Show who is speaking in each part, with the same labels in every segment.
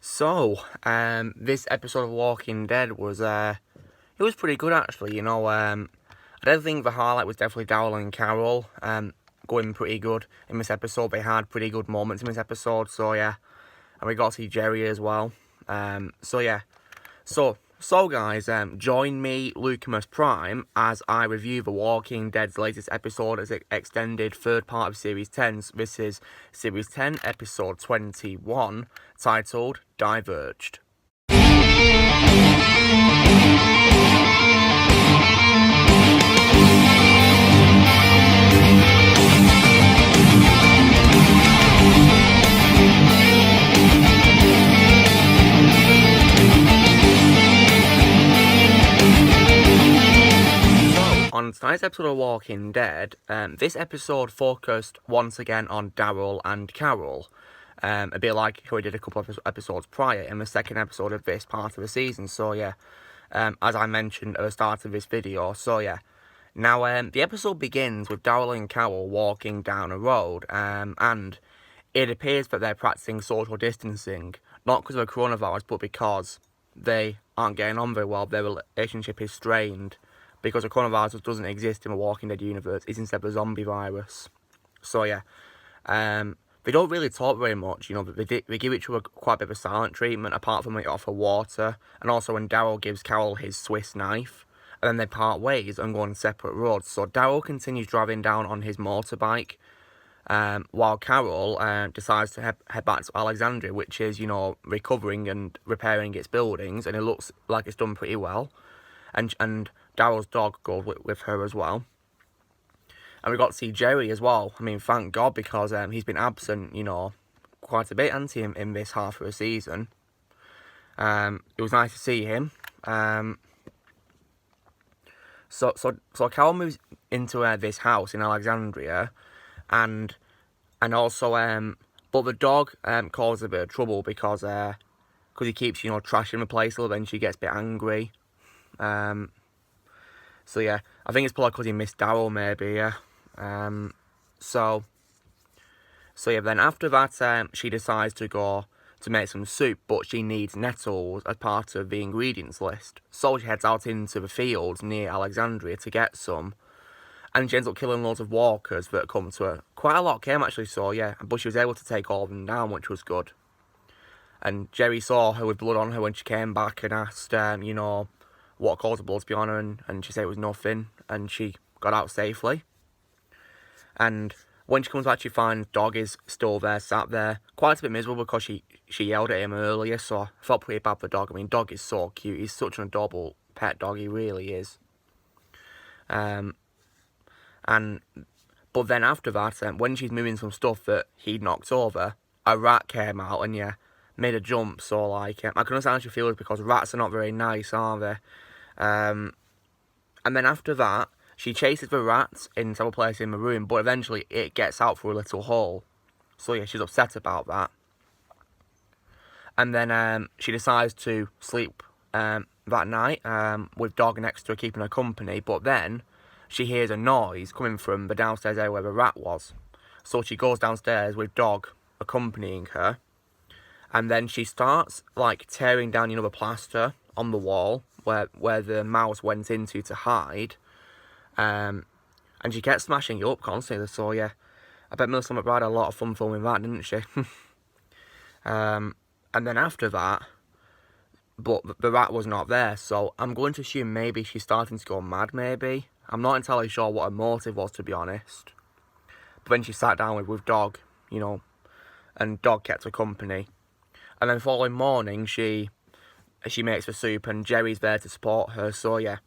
Speaker 1: This episode of Walking Dead was, it was pretty good actually, I don't think the highlight was definitely Daryl and Carol, going pretty good in this episode. They had pretty good moments in this episode, and we got to see Jerry as well, guys, join me, Lucamus Prime, as I review The Walking Dead's latest episode as an extended third part of Series 10. This is Series 10, Episode 21, titled Diverged. On tonight's episode of Walking Dead, this episode focused once again on Daryl and Carol, a bit like how we did a couple of episodes prior in the second episode of this part of the season. As I mentioned at the start of this video, Now, the episode begins with Daryl and Carol walking down a road, and it appears that they're practicing social distancing, not because of the coronavirus, but because they aren't getting on very well. Their relationship is strained, because the coronavirus doesn't exist in the Walking Dead universe. It's instead the zombie virus. They don't really talk very much, but they give each other quite a bit of a silent treatment, apart from when they offer water, and also when Daryl gives Carol his Swiss knife, and then they part ways and go on separate roads. So Daryl continues driving down on his motorbike, while Carol decides to head back to Alexandria, which is, recovering and repairing its buildings, and it looks like it's done pretty well. And Daryl's dog goes with her as well. And we got to see Jerry as well. I mean, thank God, because he's been absent, quite a bit, hasn't he, in this half of the season. It was nice to see him. So Carol moves into this house in Alexandria, and also but the dog causes a bit of trouble because he keeps trashing the place a little bit, and she gets a bit angry. I think it's probably because he missed Daryl, maybe, yeah. Then after that, she decides to go to make some soup, but she needs nettles as part of the ingredients list. So she heads out into the fields near Alexandria to get some, and she ends up killing loads of walkers that come to her. Quite a lot came, actually, but she was able to take all of them down, which was good. And Jerry saw her with blood on her when she came back and asked, what caused the blood to be on her, and she said it was nothing, and she got out safely. And when she comes back, she finds Dog is still there, sat there, quite a bit miserable because she yelled at him earlier, so I felt pretty bad for Dog. I mean, Dog is so cute, he's such an adorable pet dog, he really is. But then after that, when she's moving some stuff that he'd knocked over, a rat came out and, made a jump, so, I can understand how she feels, because rats are not very nice, are they? And then after that, she chases the rats in several places in the room, but eventually it gets out through a little hole. So she's upset about that. And then she decides to sleep that night with Dog next to her, keeping her company, but then she hears a noise coming from the downstairs area where the rat was. So she goes downstairs with Dog accompanying her, and then she starts, tearing down, the plaster on the wall where the mouse went into to hide. And she kept smashing it up constantly, I bet Melissa McBride had a lot of fun filming that, didn't she? And then after that, but the rat was not there, so I'm going to assume maybe she's starting to go mad, maybe. I'm not entirely sure what her motive was, to be honest. But then she sat down with Dog, and Dog kept her company. And then following morning, she makes the soup, and Jerry's there to support her, So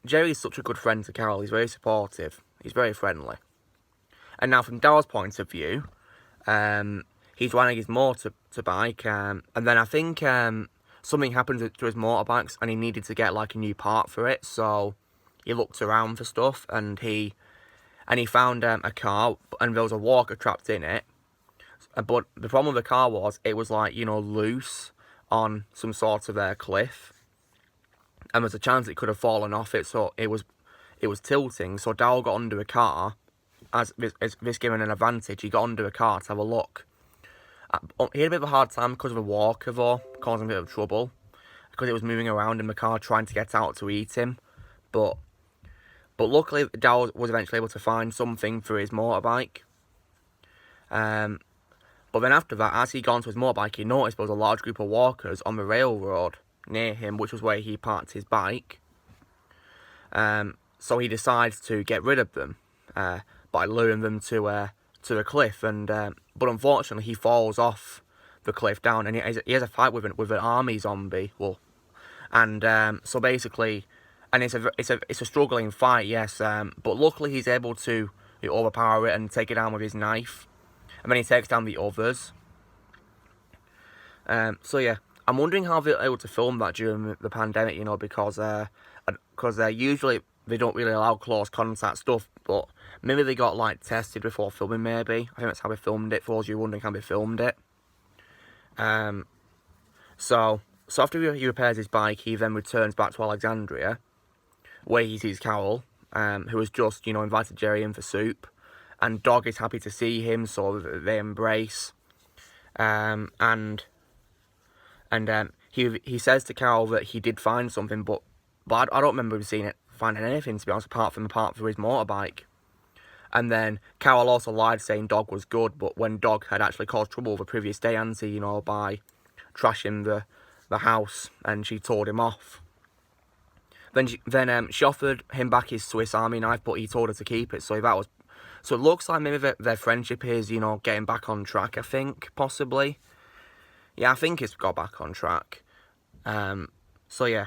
Speaker 1: Jerry's such a good friend to Carol. He's very supportive. He's very friendly. And now from Daryl's point of view, he's riding his motorbike, and then I think something happened to his motorbike, and he needed to get a new part for it. So he looked around for stuff, and he found a car, and there was a walker trapped in it. But the problem with the car was it was loose on some sort of cliff, and there's a chance it could have fallen off it, so it was tilting. So Daryl got under a car, as this given an advantage. He got under a car to have a look, He had a bit of a hard time because of a walker, though, causing a bit of trouble. Because it was moving around in the car trying to get out to eat him. But luckily, Daryl was eventually able to find something for his motorbike. But then after that, as he got onto his motorbike, he noticed there was a large group of walkers on the railroad near him, which was where he parked his bike. So he decides to get rid of them by luring them to the cliff. But unfortunately, he falls off the cliff down, and he has a fight with an army zombie. Well, and so basically, and it's a struggling fight, yes. But luckily, he's able to overpower it and take it down with his knife. And then he takes down the others. So yeah, I'm wondering how they're able to film that during the pandemic, because usually they don't really allow close contact stuff, but maybe they got like tested before filming. Maybe I think that's how they filmed it. For those of you wondering how they filmed it. So after he repairs his bike, he then returns back to Alexandria, where he sees Carol, who has just invited Jerry in for soup. And Dog is happy to see him, so they embrace. He says to Carol that he did find something, but I don't remember him finding anything, to be honest, apart from his motorbike. And then Carol also lied, saying Dog was good, but when Dog had actually caused trouble the previous day, by trashing the house, and she told him off. Then she offered him back his Swiss Army knife, but he told her to keep it. So it looks like maybe their friendship is, getting back on track, I think, possibly. Yeah, I think it's got back on track. So yeah,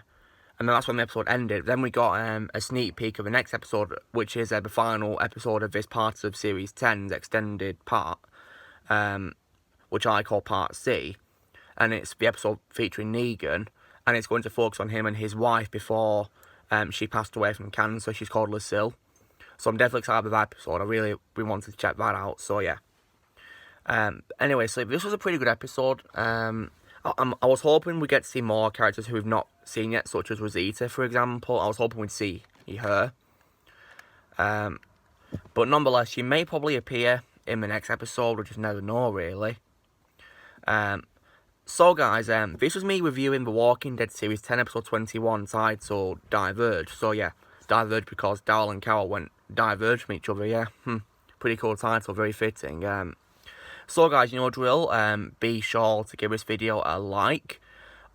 Speaker 1: and then that's when the episode ended. Then we got a sneak peek of the next episode, which is the final episode of this part of Series 10's extended part, which I call Part C. And it's the episode featuring Negan, and it's going to focus on him and his wife before she passed away from cancer. She's called Lucille. So I'm definitely excited about that episode. I really wanted to check that out. So yeah. Anyway, so this was a pretty good episode. I was hoping we'd get to see more characters who we've not seen yet, such as Rosita, for example. I was hoping we'd see her. But nonetheless, she may probably appear in the next episode. We just never know, really. So guys, this was me reviewing The Walking Dead Series 10, Episode 21, titled Diverged. So yeah, Diverged because Daryl and Carol went diverged from each other, yeah. Pretty cool title, very fitting. So guys, drill. Be sure to give this video a like.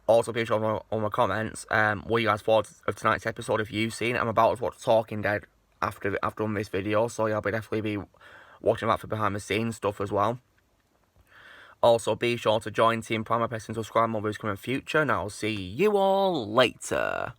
Speaker 1: Also, be sure on my comments what you guys thought of tonight's episode if you've seen it. I'm about to watch Talking Dead after on this video, so yeah, I'll definitely be watching that for behind the scenes stuff as well. Also, be sure to join Team Prime by pressing subscribe. More videos coming in the future, and I'll see you all later.